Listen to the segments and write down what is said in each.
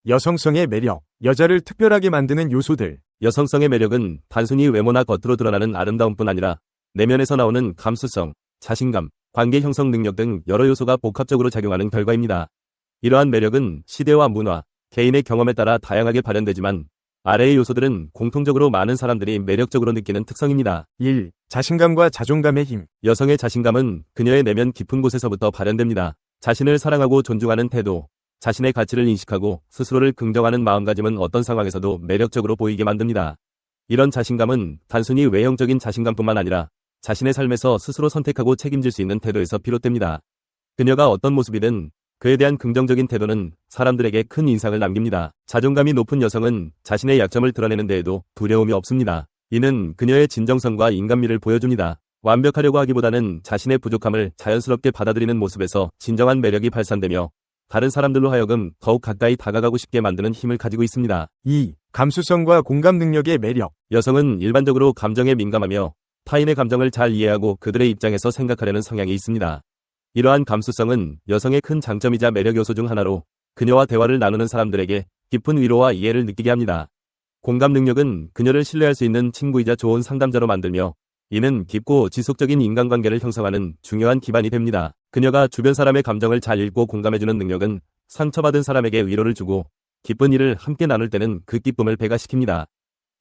여성성의 매력, 여자를 특별하게 만드는 요소들. 여성성의 매력은 단순히 외모나 겉으로 드러나는 아름다움뿐 아니라 내면에서 나오는 감수성, 자신감, 관계 형성 능력 등 여러 요소가 복합적으로 작용하는 결과입니다. 이러한 매력은 시대와 문화, 개인의 경험에 따라 다양하게 발현되지만 아래의 요소들은 공통적으로 많은 사람들이 매력적으로 느끼는 특성입니다. 1. 자신감과 자존감의 힘. 여성의 자신감은 그녀의 내면 깊은 곳에서부터 발현됩니다. 자신을 사랑하고 존중하는 태도, 자신의 가치를 인식하고 스스로를 긍정하는 마음가짐은 어떤 상황에서도 매력적으로 보이게 만듭니다. 이런 자신감은 단순히 외형적인 자신감뿐만 아니라 자신의 삶에서 스스로 선택하고 책임질 수 있는 태도에서 비롯됩니다. 그녀가 어떤 모습이든 그에 대한 긍정적인 태도는 사람들에게 큰 인상을 남깁니다. 자존감이 높은 여성은 자신의 약점을 드러내는 데에도 두려움이 없습니다. 이는 그녀의 진정성과 인간미를 보여줍니다. 완벽하려고 하기보다는 자신의 부족함을 자연스럽게 받아들이는 모습에서 진정한 매력이 발산되며 다른 사람들로 하여금 더욱 가까이 다가가고 싶게 만드는 힘을 가지고 있습니다. 2. 감수성과 공감 능력의 매력. 여성은 일반적으로 감정에 민감하며 타인의 감정을 잘 이해하고 그들의 입장에서 생각하려는 성향이 있습니다. 이러한 감수성은 여성의 큰 장점이자 매력 요소 중 하나로 그녀와 대화를 나누는 사람들에게 깊은 위로와 이해를 느끼게 합니다. 공감 능력은 그녀를 신뢰할 수 있는 친구이자 좋은 상담자로 만들며 이는 깊고 지속적인 인간관계를 형성하는 중요한 기반이 됩니다. 그녀가 주변 사람의 감정을 잘 읽고 공감해주는 능력은 상처받은 사람에게 위로를 주고 기쁜 일을 함께 나눌 때는 그 기쁨을 배가시킵니다.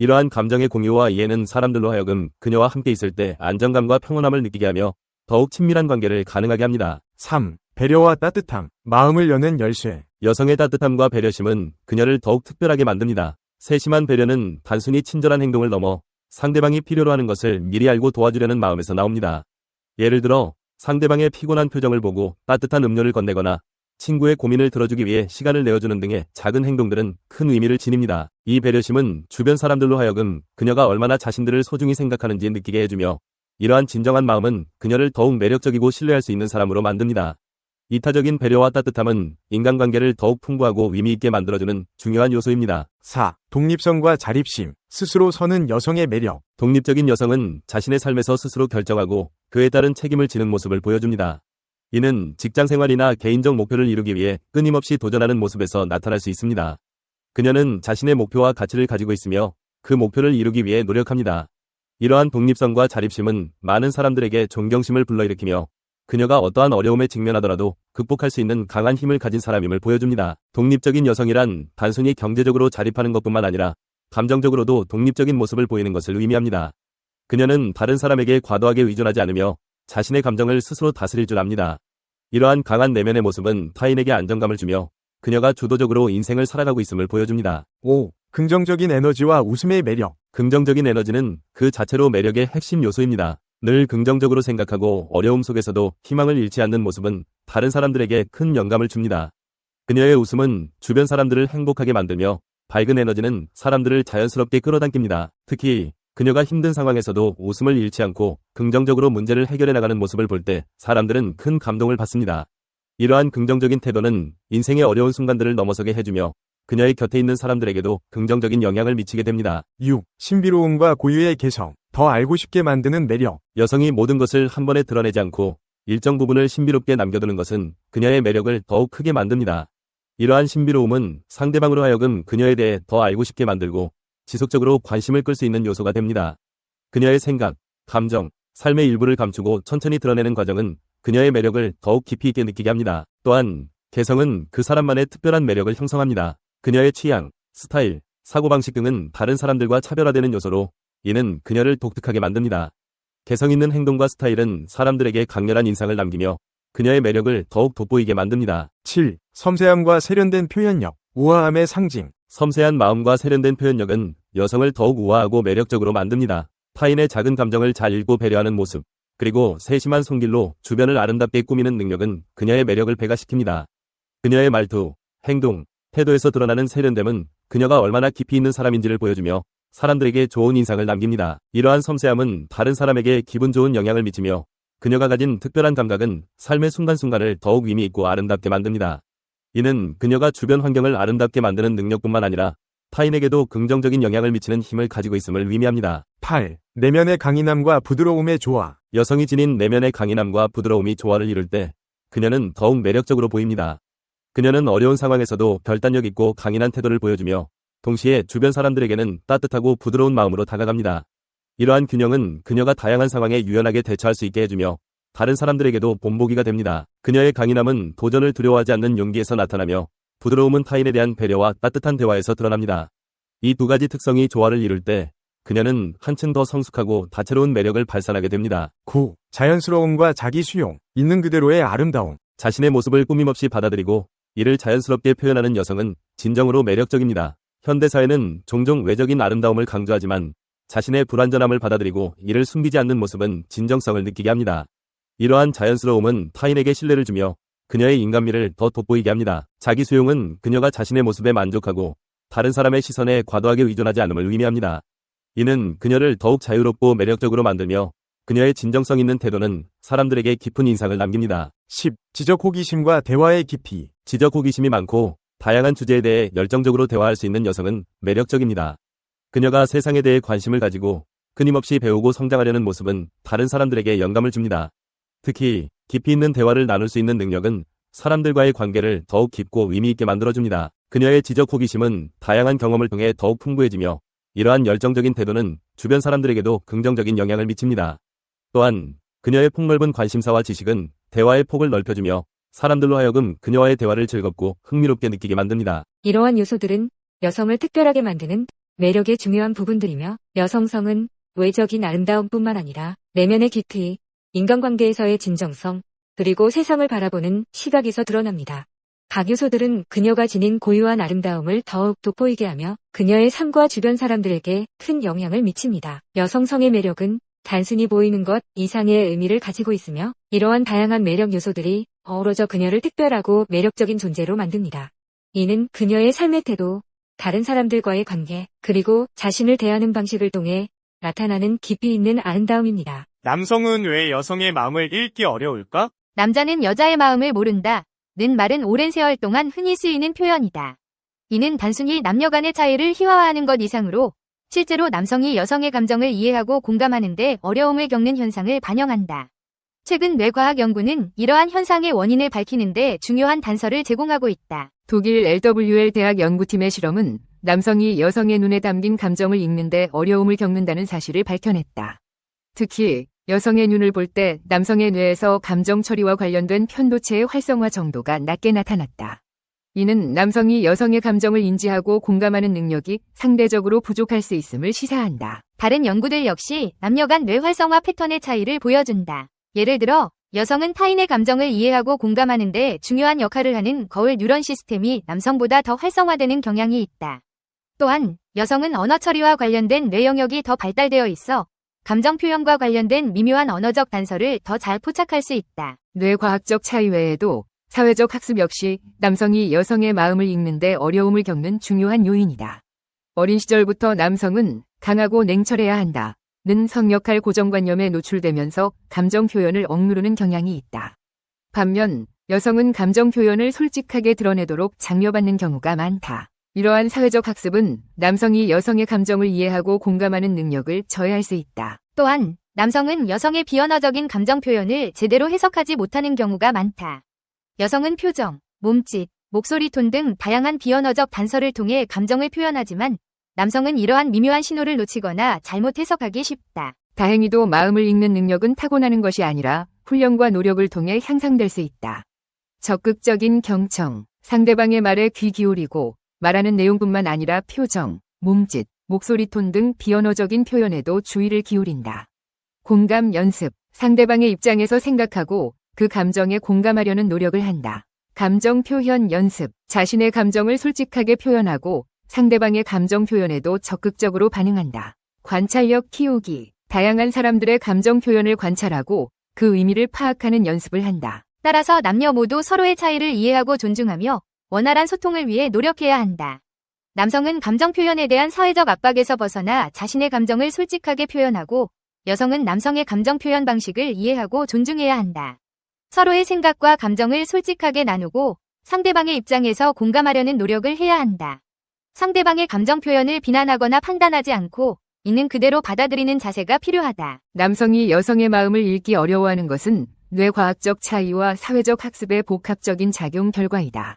이러한 감정의 공유와 이해는 사람들로 하여금 그녀와 함께 있을 때 안정감과 평온함을 느끼게 하며 더욱 친밀한 관계를 가능하게 합니다. 3. 배려와 따뜻함. 마음을 여는 열쇠. 여성의 따뜻함과 배려심은 그녀를 더욱 특별하게 만듭니다. 세심한 배려는 단순히 친절한 행동을 넘어 상대방이 필요로 하는 것을 미리 알고 도와주려는 마음에서 나옵니다. 예를 들어 상대방의 피곤한 표정을 보고 따뜻한 음료를 건네거나 친구의 고민을 들어주기 위해 시간을 내어주는 등의 작은 행동들은 큰 의미를 지닙니다. 이 배려심은 주변 사람들로 하여금 그녀가 얼마나 자신들을 소중히 생각하는지 느끼게 해주며 이러한 진정한 마음은 그녀를 더욱 매력적이고 신뢰할 수 있는 사람으로 만듭니다. 이타적인 배려와 따뜻함은 인간관계를 더욱 풍부하고 의미있게 만들어주는 중요한 요소입니다. 4. 독립성과 자립심. 스스로 서는 여성의 매력. 독립적인 여성은 자신의 삶에서 스스로 결정하고 그에 따른 책임을 지는 모습을 보여줍니다. 이는 직장 생활이나 개인적 목표를 이루기 위해 끊임없이 도전하는 모습에서 나타날 수 있습니다. 그녀는 자신의 목표와 가치를 가지고 있으며 그 목표를 이루기 위해 노력합니다. 이러한 독립성과 자립심은 많은 사람들에게 존경심을 불러일으키며 그녀가 어떠한 어려움에 직면하더라도 극복할 수 있는 강한 힘을 가진 사람임을 보여줍니다. 독립적인 여성이란 단순히 경제적으로 자립하는 것뿐만 아니라 감정적으로도 독립적인 모습을 보이는 것을 의미합니다. 그녀는 다른 사람에게 과도하게 의존하지 않으며 자신의 감정을 스스로 다스릴 줄 압니다. 이러한 강한 내면의 모습은 타인에게 안정감을 주며 그녀가 주도적으로 인생을 살아가고 있음을 보여줍니다. 5. 긍정적인 에너지와 웃음의 매력. 긍정적인 에너지는 그 자체로 매력의 핵심 요소입니다. 늘 긍정적으로 생각하고 어려움 속에서도 희망을 잃지 않는 모습은 다른 사람들에게 큰 영감을 줍니다. 그녀의 웃음은 주변 사람들을 행복하게 만들며 밝은 에너지는 사람들을 자연스럽게 끌어당깁니다. 특히 그녀가 힘든 상황에서도 웃음을 잃지 않고 긍정적으로 문제를 해결해 나가는 모습을 볼 때 사람들은 큰 감동을 받습니다. 이러한 긍정적인 태도는 인생의 어려운 순간들을 넘어서게 해주며 그녀의 곁에 있는 사람들에게도 긍정적인 영향을 미치게 됩니다. 6. 신비로움과 고유의 개성. 더 알고 싶게 만드는 매력. 여성이 모든 것을 한 번에 드러내지 않고 일정 부분을 신비롭게 남겨두는 것은 그녀의 매력을 더욱 크게 만듭니다. 이러한 신비로움은 상대방으로 하여금 그녀에 대해 더 알고 싶게 만들고 지속적으로 관심을 끌 수 있는 요소가 됩니다. 그녀의 생각, 감정, 삶의 일부를 감추고 천천히 드러내는 과정은 그녀의 매력을 더욱 깊이 있게 느끼게 합니다. 또한 개성은 그 사람만의 특별한 매력을 형성합니다. 그녀의 취향, 스타일, 사고방식 등은 다른 사람들과 차별화되는 요소로 이는 그녀를 독특하게 만듭니다. 개성 있는 행동과 스타일은 사람들에게 강렬한 인상을 남기며 그녀의 매력을 더욱 돋보이게 만듭니다. 7. 섬세함과 세련된 표현력. 우아함의 상징. 섬세한 마음과 세련된 표현력은 여성을 더욱 우아하고 매력적으로 만듭니다. 타인의 작은 감정을 잘 읽고 배려하는 모습, 그리고 세심한 손길로 주변을 아름답게 꾸미는 능력은 그녀의 매력을 배가시킵니다. 그녀의 말투, 행동, 태도에서 드러나는 세련됨은 그녀가 얼마나 깊이 있는 사람인지를 보여주며 사람들에게 좋은 인상을 남깁니다. 이러한 섬세함은 다른 사람에게 기분 좋은 영향을 미치며 그녀가 가진 특별한 감각은 삶의 순간순간을 더욱 의미 있고 아름답게 만듭니다. 이는 그녀가 주변 환경을 아름답게 만드는 능력뿐만 아니라 타인에게도 긍정적인 영향을 미치는 힘을 가지고 있음을 의미합니다. 8. 내면의 강인함과 부드러움의 조화. 여성이 지닌 내면의 강인함과 부드러움이 조화를 이룰 때 그녀는 더욱 매력적으로 보입니다. 그녀는 어려운 상황에서도 결단력 있고 강인한 태도를 보여주며 동시에 주변 사람들에게는 따뜻하고 부드러운 마음으로 다가갑니다. 이러한 균형은 그녀가 다양한 상황에 유연하게 대처할 수 있게 해주며 다른 사람들에게도 본보기가 됩니다. 그녀의 강인함은 도전을 두려워하지 않는 용기에서 나타나며 부드러움은 타인에 대한 배려와 따뜻한 대화에서 드러납니다. 이 두 가지 특성이 조화를 이룰 때 그녀는 한층 더 성숙하고 다채로운 매력을 발산하게 됩니다. 9. 자연스러움과 자기 수용, 있는 그대로의 아름다움. 자신의 모습을 꾸밈없이 받아들이고 이를 자연스럽게 표현하는 여성은 진정으로 매력적입니다. 현대사회는 종종 외적인 아름다움을 강조하지만 자신의 불완전함을 받아들이고 이를 숨기지 않는 모습은 진정성을 느끼게 합니다. 이러한 자연스러움은 타인에게 신뢰를 주며 그녀의 인간미를 더 돋보이게 합니다. 자기 수용은 그녀가 자신의 모습에 만족하고 다른 사람의 시선에 과도하게 의존하지 않음을 의미합니다. 이는 그녀를 더욱 자유롭고 매력적으로 만들며 그녀의 진정성 있는 태도는 사람들에게 깊은 인상을 남깁니다. 10. 지적 호기심과 대화의 깊이. 지적 호기심이 많고 다양한 주제에 대해 열정적으로 대화할 수 있는 여성은 매력적입니다. 그녀가 세상에 대해 관심을 가지고 끊임없이 배우고 성장하려는 모습은 다른 사람들에게 영감을 줍니다. 특히 깊이 있는 대화를 나눌 수 있는 능력은 사람들과의 관계를 더욱 깊고 의미 있게 만들어줍니다. 그녀의 지적 호기심은 다양한 경험을 통해 더욱 풍부해지며 이러한 열정적인 태도는 주변 사람들에게도 긍정적인 영향을 미칩니다. 또한 그녀의 폭넓은 관심사와 지식은 대화의 폭을 넓혀주며 사람들로 하여금 그녀와의 대화를 즐겁고 흥미롭게 느끼게 만듭니다. 이러한 요소들은 여성을 특별하게 만드는 매력의 중요한 부분들이며 여성성은 외적인 아름다움뿐만 아니라 내면의 깊이, 인간관계에서의 진정성, 그리고 세상을 바라보는 시각에서 드러납니다. 각 요소들은 그녀가 지닌 고유한 아름다움을 더욱 돋보이게 하며 그녀의 삶과 주변 사람들에게 큰 영향을 미칩니다. 여성성의 매력은 단순히 보이는 것 이상의 의미를 가지고 있으며 이러한 다양한 매력 요소들이 어우러져 그녀를 특별하고 매력적인 존재로 만듭니다. 이는 그녀의 삶의 태도, 다른 사람들과의 관계, 그리고 자신을 대하는 방식을 통해 나타나는 깊이 있는 아름다움입니다. 남성은 왜 여성의 마음을 읽기 어려울까? 남자는 여자의 마음을 모른다. 는 말은 오랜 세월 동안 흔히 쓰이는 표현이다. 이는 단순히 남녀 간의 차이를 희화화하는 것 이상으로 실제로 남성이 여성의 감정을 이해하고 공감하는 데 어려움을 겪는 현상을 반영한다. 최근 뇌과학 연구는 이러한 현상의 원인을 밝히는 데 중요한 단서를 제공하고 있다. 독일 LWL 대학 연구팀의 실험은 남성이 여성의 눈에 담긴 감정을 읽는 데 어려움을 겪는다는 사실을 밝혀냈다. 특히 여성의 눈을 볼 때 남성의 뇌에서 감정 처리와 관련된 편도체의 활성화 정도가 낮게 나타났다. 이는 남성이 여성의 감정을 인지하고 공감하는 능력이 상대적으로 부족할 수 있음을 시사한다. 다른 연구들 역시 남녀 간 뇌 활성화 패턴의 차이를 보여준다. 예를 들어 여성은 타인의 감정을 이해하고 공감하는 데 중요한 역할을 하는 거울 뉴런 시스템이 남성보다 더 활성화되는 경향이 있다. 또한 여성은 언어 처리와 관련된 뇌 영역이 더 발달되어 있어 감정 표현과 관련된 미묘한 언어적 단서를 더 잘 포착할 수 있다. 뇌과학적 차이 외에도 사회적 학습 역시 남성이 여성의 마음을 읽는데 어려움을 겪는 중요한 요인이다. 어린 시절부터 남성은 강하고 냉철해야 한다. 는 성역할 고정관념에 노출되면서 감정 표현을 억누르는 경향이 있다. 반면 여성은 감정 표현을 솔직하게 드러내도록 장려받는 경우가 많다. 이러한 사회적 학습은 남성이 여성의 감정을 이해하고 공감하는 능력을 저해할 수 있다. 또한 남성은 여성의 비언어적인 감정 표현을 제대로 해석하지 못하는 경우가 많다. 여성은 표정, 몸짓, 목소리 톤 등 다양한 비언어적 단서를 통해 감정을 표현하지만 남성은 이러한 미묘한 신호를 놓치거나 잘못 해석하기 쉽다. 다행히도 마음을 읽는 능력은 타고나는 것이 아니라 훈련과 노력을 통해 향상될 수 있다. 적극적인 경청, 상대방의 말에 귀 기울이고 말하는 내용뿐만 아니라 표정, 몸짓, 목소리 톤 등 비언어적인 표현에도 주의를 기울인다. 공감 연습, 상대방의 입장에서 생각하고 그 감정에 공감하려는 노력을 한다. 감정 표현 연습, 자신의 감정을 솔직하게 표현하고 상대방의 감정 표현에도 적극적으로 반응한다. 관찰력 키우기, 다양한 사람들의 감정 표현을 관찰하고 그 의미를 파악하는 연습을 한다. 따라서 남녀 모두 서로의 차이를 이해하고 존중하며 원활한 소통을 위해 노력해야 한다. 남성은 감정 표현에 대한 사회적 압박에서 벗어나 자신의 감정을 솔직하게 표현하고 여성은 남성의 감정 표현 방식을 이해하고 존중해야 한다. 서로의 생각과 감정을 솔직하게 나누고 상대방의 입장에서 공감하려는 노력을 해야 한다. 상대방의 감정 표현을 비난하거나 판단하지 않고 있는 그대로 받아들이는 자세가 필요하다. 남성이 여성의 마음을 읽기 어려워하는 것은 뇌과학적 차이와 사회적 학습의 복합적인 작용 결과이다.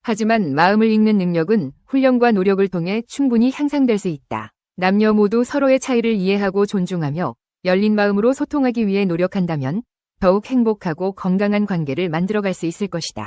하지만 마음을 읽는 능력은 훈련과 노력을 통해 충분히 향상될 수 있다. 남녀 모두 서로의 차이를 이해하고 존중하며 열린 마음으로 소통하기 위해 노력한다면 더욱 행복하고 건강한 관계를 만들어갈 수 있을 것이다.